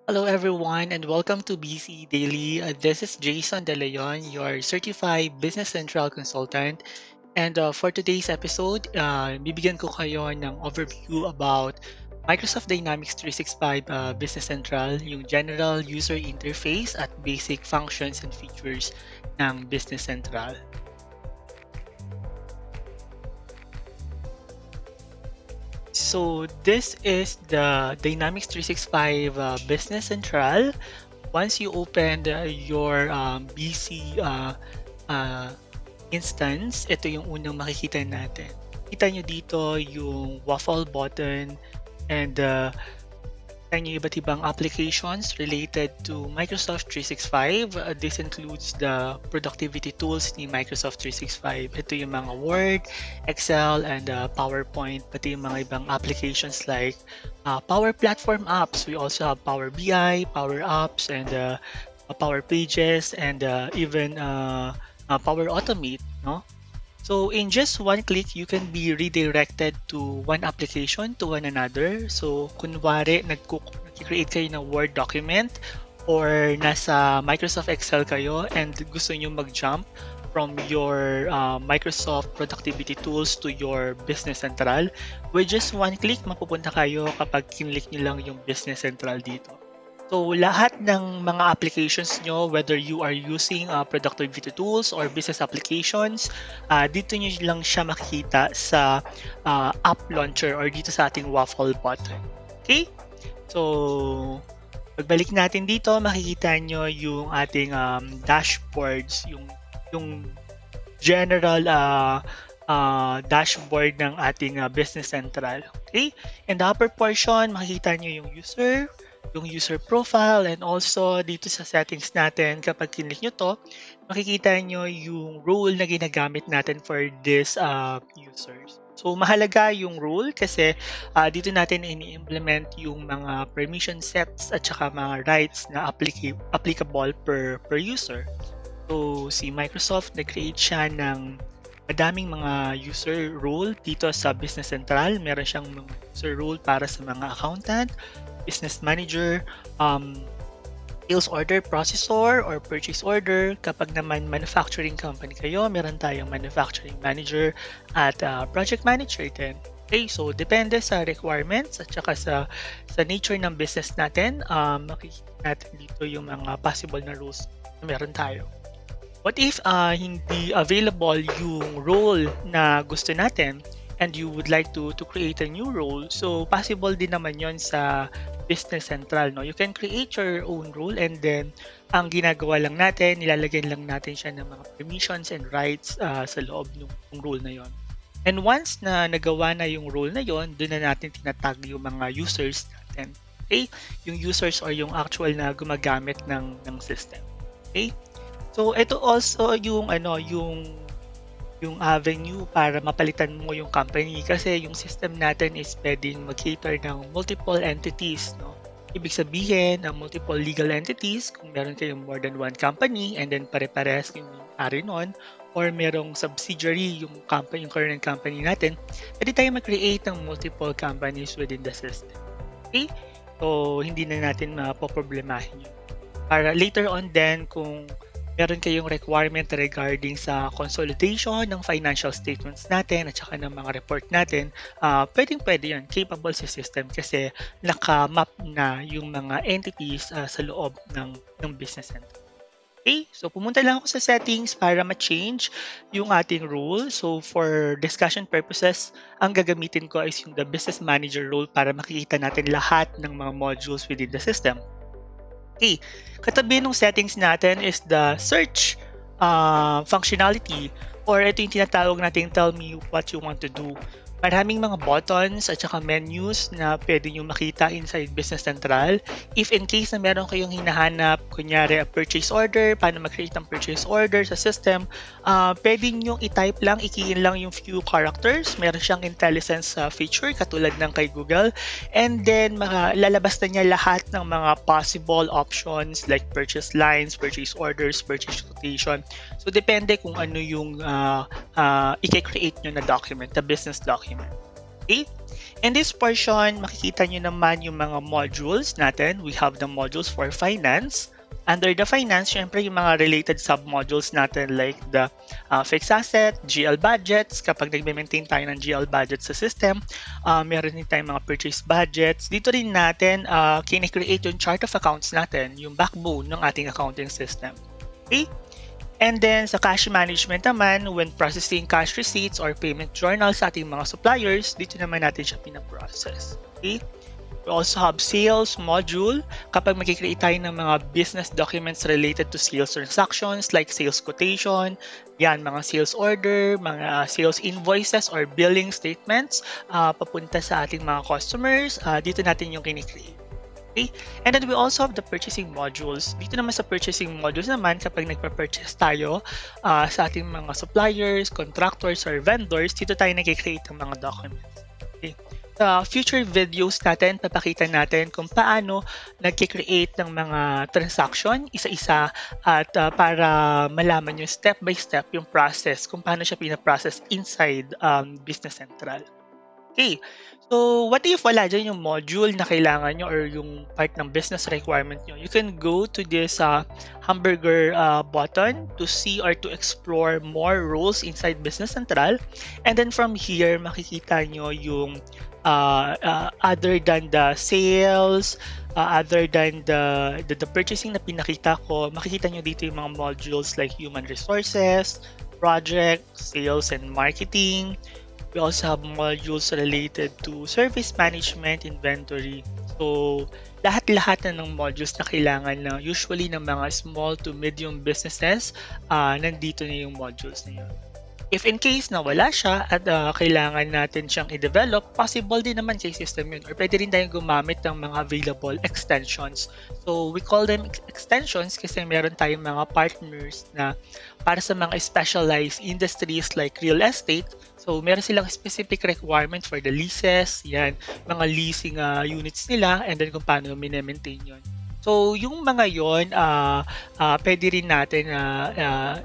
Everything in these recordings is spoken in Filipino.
Hello, everyone, and welcome to BC Daily. This is Jason De Leon, your certified Business Central consultant. And for today's episode, bibigyan ko kayo ng overview about Microsoft Dynamics 365 Business Central, yung general user interface at basic functions and features ng Business Central. So this is the Dynamics 365 Business Central. Once you open your BC uh, instance, ito yung unang makikita natin. Kita nyo dito yung waffle button and yung iba't ibang applications related to Microsoft 365. This includes the productivity tools ni Microsoft 365. Ito yung mga Word, Excel, and PowerPoint, pati yung mga ibang applications like Power Platform apps. We also have Power BI, Power Apps, and Power Pages, and even Power Automate. No? So in just one click, you can be redirected to one application to one another. So kunwari nag-create kayo ng Word document or nasa Microsoft Excel kayo and gusto niyo mag-jump from your Microsoft productivity tools to your Business Central, with just one click, mapupunta kayo kapag kinlik niyo lang yung Business Central dito. So lahat ng mga applications nyo, whether you are using productivity tools or business applications, dito nyo lang siya makikita sa app launcher or dito sa ating waffle button. Okay? So, pagbalik natin dito, makikita nyo yung ating dashboards, yung general dashboard ng ating Business Central. Okay? In the upper portion, makikita nyo yung user profile, and also dito sa settings natin, kapag kinlik nyo to, makikita nyo yung role na ginagamit natin for this users. So, mahalaga yung role kasi dito natin ini-implement yung mga permission sets at saka mga rights na applicable per user. So, si Microsoft nag-create siya ng madaming mga user role dito sa Business Central. Meron siyang mga user role para sa mga accountant, business manager, sales order processor or purchase order. Kapag naman manufacturing company kayo, meron tayong manufacturing manager at project manager din. Okay, so depende sa requirements at saka sa nature ng business natin, makikita natin dito yung mga possible na rules na meron tayo. What if hindi available yung role na gusto natin and you would like to create a new role? So possible din naman yon sa Business Central. No? You can create your own role, and then ang ginagawa lang natin, nilalagyan lang natin siya ng mga permissions and rights sa loob ng role na yon. And once na nagawa na yung role na yon, doon na natin tinatag yung mga users natin. Okay? Yung users or yung actual na gumagamit ng system. Okay? So ito also yung avenue para mapalitan mo yung company kasi yung system natin is pwedeng mag-cater ng multiple entities, no? Ibig sabihin, ng multiple legal entities, kung meron kayong more than one company and then pare-parehas yung ari nun, or merong subsidiary yung company, yung current company natin, pwede tayo mag-create ng multiple companies within the system. Okay? So, hindi na natin mapoproblemahin yun. Para later on then, kung meron kayong requirement regarding sa consolidation ng financial statements natin at saka ng mga report natin, pwedeng-pwede yun, capable sa system kasi naka-map na yung mga entities sa loob ng business center. Okay, so pumunta lang ako sa settings para ma-change yung ating role. So for discussion purposes, ang gagamitin ko is yung the business manager role para makikita natin lahat ng mga modules within the system. Okay, katabi ng settings natin is the search functionality, or ito yung tinatawag nating tell me what you want to do. Maraming mga buttons at saka menus na pwede nyo makita inside Business Central. If in case na meron kayong hinahanap, kunyari a purchase order, paano mag-create ng purchase order sa system, pwede nyo i-type lang, i-key in lang yung few characters. Meron siyang intelligence feature katulad ng kay Google. And then, lalabas na niya lahat ng mga possible options like purchase lines, purchase orders, purchase quotation. So, depende kung ano yung i-create nyo na document, the business document. Okay? In this portion, makikita nyo naman yung mga modules natin. We have the modules for finance. Under the finance, syempre yung mga related sub-modules natin like the fixed asset, GL budgets. Kapag nagme-maintain tayo ng GL budget sa system, meron din tayong mga purchase budgets. Dito rin natin kine-create yung chart of accounts natin, yung backbone ng ating accounting system. Okay? And then sa cash management naman, when processing cash receipts or payment journals sa ating mga suppliers, dito naman natin siya pinaprocess. Okay? We also have sales module. Kapag mag-create tayo ng mga business documents related to sales transactions like sales quotation, yan, mga sales order, mga sales invoices or billing statements papunta sa ating mga customers, dito natin yung kini-create. Okay? And then we also have the purchasing modules. Dito naman sa purchasing modules naman, kapag nagpa-purchase tayo sa ating mga suppliers, contractors, or vendors, dito tayo nag-create ng mga documents. Okay? Sa future videos natin, papakita natin kung paano nag-create ng mga transaction, isa-isa, at para malaman yung step-by-step yung process, kung paano siya pinaprocess inside Business Central. Okay, so what if wala dyan yung module na kailangan nyo or yung part ng business requirement nyo? You can go to this hamburger button to see or to explore more roles inside Business Central. And then from here, makikita nyo yung other than the sales, other than the purchasing na pinakita ko, makikita nyo dito yung mga modules like human resources, project, sales and marketing. We also have modules related to service management, inventory. So, lahat-lahat na ng modules na kailangan na usually ng mga small to medium businesses, nandito na yung modules na yun. If in case na wala siya at kailangan natin siyang i-develop, possible din naman sa system yun. Or pwede rin tayong gumamit ng mga available extensions. So, we call them extensions kasi meron tayong mga partners na para sa mga specialized industries like real estate. So, meron silang specific requirement for the leases, yan, mga leasing units nila, and then kung paano mine-maintain yun. So, yung mga yon, pwede rin natin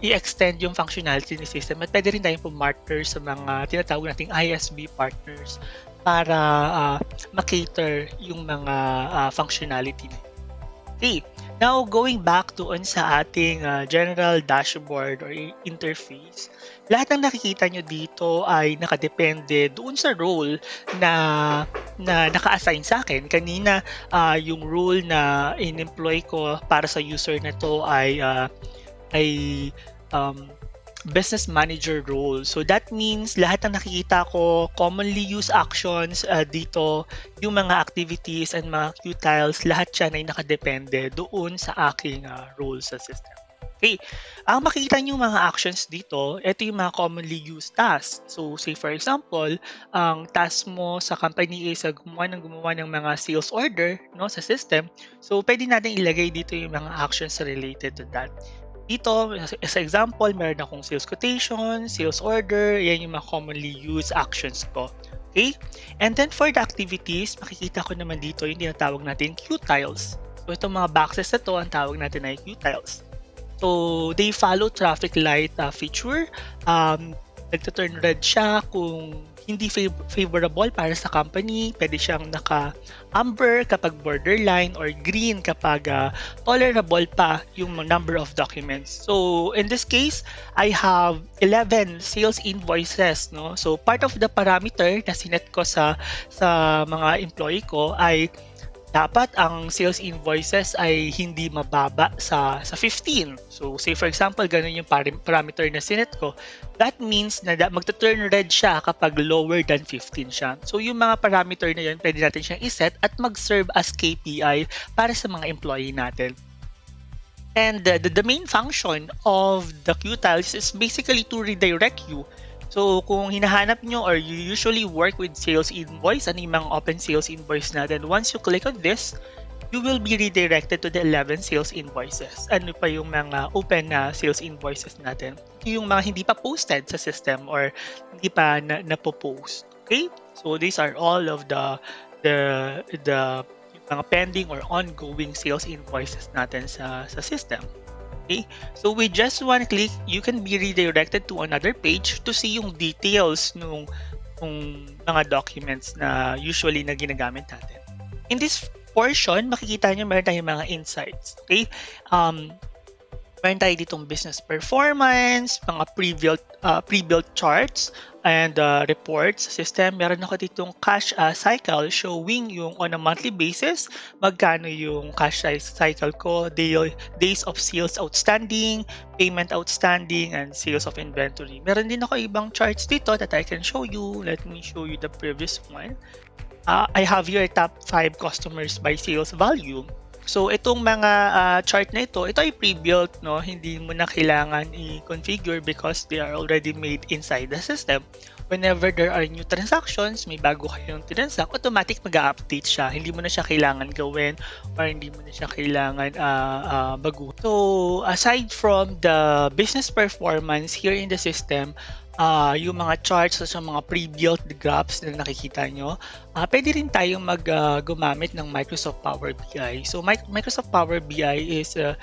i-extend yung functionality ng system at pwede rin tayong pumartner sa mga tinatawag nating ISV partners para makater yung mga functionality na. Okay, now going back doon sa ating general dashboard or interface, lahat ng nakikita nyo dito ay nakadepende doon sa role na naka-assign sa akin. Kanina, yung role na in-employ ko para sa user na to ay business manager role. So that means lahat ng nakikita ko, commonly used actions dito, yung mga activities and mga Qtiles, lahat yan ay nakadepende doon sa aking role sa system. Okay, ang makikita nyo mga actions dito, ito yung mga commonly used tasks. So say for example, ang task mo sa company is gumawa ng mga sales order, no, sa system. So pwede natin ilagay dito yung mga actions related to that. Dito, as example, meron akong sales quotation, sales order, yan yung mga commonly used actions ko. Okay? And then for the activities, makikita ko naman dito yung tinatawag natin Qtiles. So itong mga boxes na to, ang tawag natin ay Qtiles. So they follow traffic light feature. Nagta-turn red siya kung hindi favorable para sa company. Pwede siyang naka-amber kapag borderline or green kapag tolerable pa yung number of documents. So in this case, I have 11 sales invoices. No? So part of the parameter na sinet ko sa mga employee ko ay dapat ang sales invoices ay hindi mababa sa 15. So, say for example, ganun yung parameter na sinet ko. That means na magta-turn red siya kapag lower than 15 siya. So, yung mga parameter na yun, pwede natin siyang iset at mag-serve as KPI para sa mga employee natin. And the main function of the Qtiles is basically to redirect you. So, kung hinahanap nyo or you usually work with sales invoice, ano yung mga open sales invoice natin, once you click on this, you will be redirected to the 11 sales invoices. Ano pa yung mga open na sales invoices natin? Ito yung mga hindi pa posted sa system or hindi pa napopost. Okay? So, these are all of the mga pending or ongoing sales invoices natin sa system. Okay? So with just one click, you can be redirected to another page to see yung details nung yung mga documents na usually na ginagamit natin. In this portion, makikita nyo meron tayong mga insights. Okay? Meron tayo ditong business performance, mga pre-built charts, and reports system. Meron ako ditong cash cycle showing yung on a monthly basis, magkano yung cash cycle ko, days of sales outstanding, payment outstanding, and sales of inventory. Meron din ako ibang charts dito that I can show you. Let me show you the previous one. I have your top 5 customers by sales value. So itong mga chart na ito ay pre-built, no? Hindi mo na kailangan i-configure because they are already made inside the system. Whenever there are new transactions, may bago kayong transact, automatic mag-update siya. Hindi mo na siya kailangan gawin or hindi mo na siya kailangan baguhin. So aside from the business performance here in the system, yung mga charts sa mga pre-built graphs na nakikita nyo, pwede rin tayong gumamit ng Microsoft Power BI. So Microsoft Power BI is a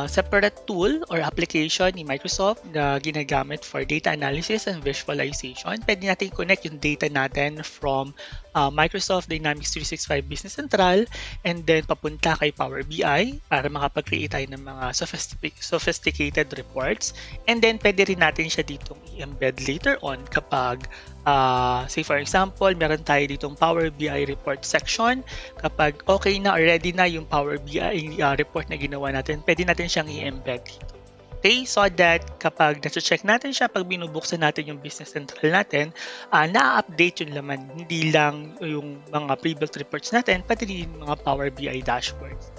separate tool or application ni Microsoft na ginagamit for data analysis and visualization. Pwede natin connect yung data natin from Microsoft Dynamics 365 Business Central and then papunta kay Power BI para makapag-create tayo ng mga sophisticated reports. And then pwede rin natin siya ditong i-embed later on kapag say for example, meron tayo ditong Power BI report section. Kapag okay na or ready na yung Power BI report na ginawa natin, pwede natin siyang i-embed dito. Okay, so that kapag na-check natin siya, pag binubuksan natin yung Business Central natin, na-update yung laman. Hindi lang yung mga pre-built reports natin, pati rin yung mga Power BI dashboards.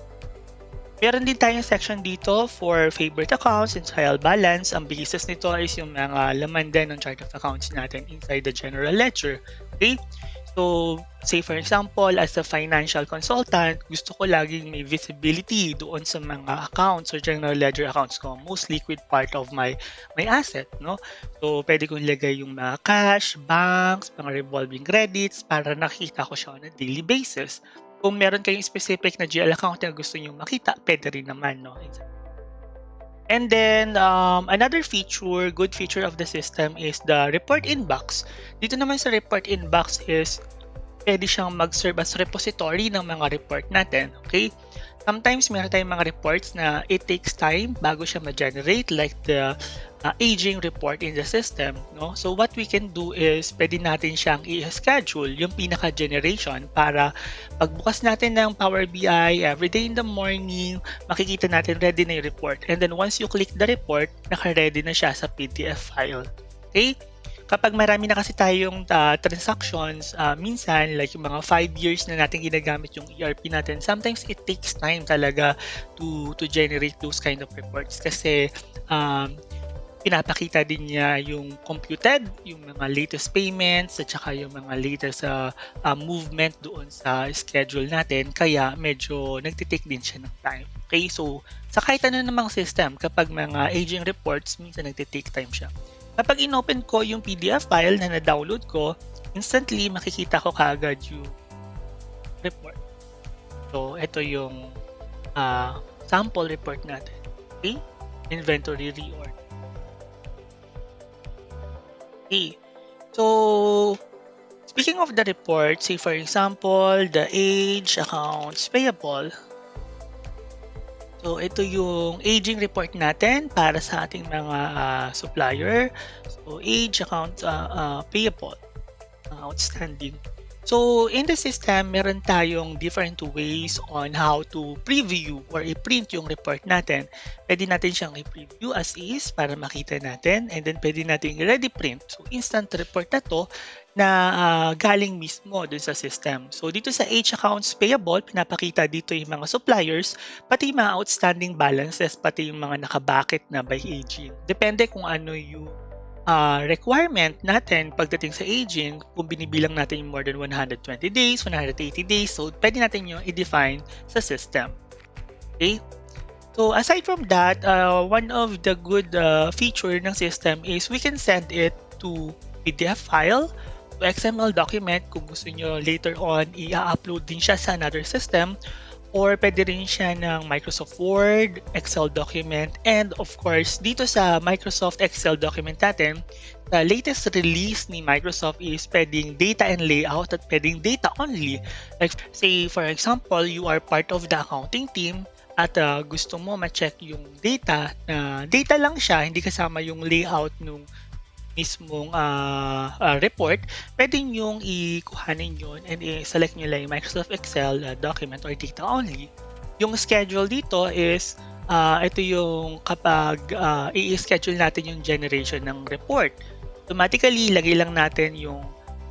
Meron din tayong section dito for favorite accounts and trial balance. Ang basis nito is yung mga laman din ng chart of accounts natin inside the general ledger. Okay? So, say for example, as a financial consultant, gusto ko laging may visibility doon sa mga accounts or general ledger accounts ko, most liquid part of my asset, no? So, pwede kong ilagay yung mga cash, banks, mga revolving credits para nakita ko siya on a daily basis. Kung meron kayong specific na GL account na gusto nyo makita, pwede rin naman, no? And then, another good feature of the system is the report inbox. Dito naman sa report inbox is pwede siyang mag-serve as repository ng mga report natin. Okay? Sometimes meron tayong mga reports na it takes time bago siya ma-generate, like the aging report in the system. No? So what we can do is pwede natin siyang i-schedule yung pinaka-generation para pagbukas natin ng Power BI everyday in the morning, makikita natin ready na yung report. And then once you click the report, naka-ready na siya sa PDF file. Okay? Kapag marami na kasi tayong transactions, minsan like yung mga 5 years na natin ginagamit yung ERP natin, sometimes it takes time talaga to generate those kind of reports kasi pinapakita din niya yung computed, yung mga latest payments at saka yung mga latest movement doon sa schedule natin, kaya medyo nagtitake din siya ng time. Okay, so sa kahit ano namang system, kapag mga aging reports, minsan nagtitake time siya. Kapag in-open ko yung PDF file na na-download ko, instantly makikita ko kaagad yung report. So, ito yung sample report natin. Okay? Inventory reorder. Okay. So, speaking of the report, say for example, the age, accounts payable. So, ito yung aging report natin para sa ating mga supplier. So, age, account payable, outstanding. So, in the system, meron tayong different ways on how to preview or i-print yung report natin. Pwede natin siyang i-preview as is para makita natin, and then pwede natin i-ready print. So, instant report na to na galing mismo dun sa system. So, dito sa age accounts payable, pinapakita dito yung mga suppliers, pati yung mga outstanding balances, pati yung mga nakabakit na by aging. Depende kung ano yung requirement natin pagdating sa aging, kung binibilang natin yung more than 120 days, 180 days, so pwede natin yung i-define sa system. Okay? So aside from that, one of the good feature ng system is we can send it to PDF file, to XML document kung gusto nyo later on i-upload din siya sa another system, or pwede rin siya ng Microsoft Word, Excel document, and of course, dito sa Microsoft Excel document natin, the latest release ni Microsoft is pwedeng data and layout at pwedeng data only. Like say for example, you are part of the accounting team at gusto mo ma-check yung data na data lang siya, hindi kasama yung layout nung mismong report, pwede nyong ikuhanin yun and i-select nyo lang yung Microsoft Excel document or data only. Yung schedule dito is ito yung kapag i-schedule natin yung generation ng report. Automatically, lagay lang natin yung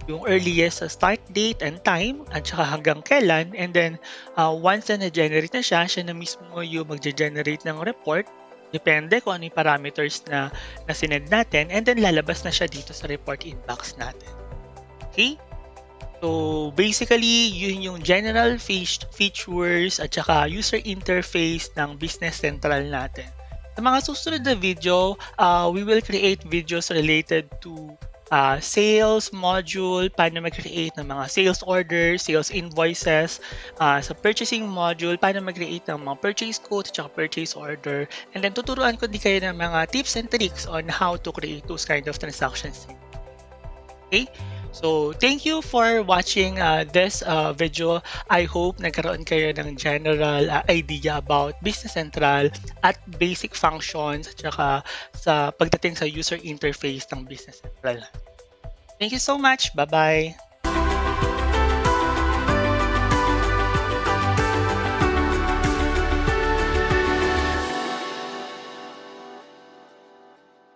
earliest start date and time at saka hanggang kailan, and then once na na-generate na siya na mismo yung magge-generate ng report. Depende kung ano yung parameters na sinend natin, and then lalabas na siya dito sa report inbox natin. Okay? So basically, yun yung general features at saka user interface ng Business Central natin. Sa mga susunod na video, we will create videos related to sales module, paano mag-create ng mga sales orders, sales invoices, sa purchasing module, paano mag-create ng mga purchase code at saka purchase order. And then tuturuan ko din kayo ng mga tips and tricks on how to create those kind of transactions. Okay? So, thank you for watching this video. I hope nagkaroon kayo ng general idea about Business Central at basic functions at saka sa pagdating sa user interface ng Business Central. Thank you so much. Bye-bye.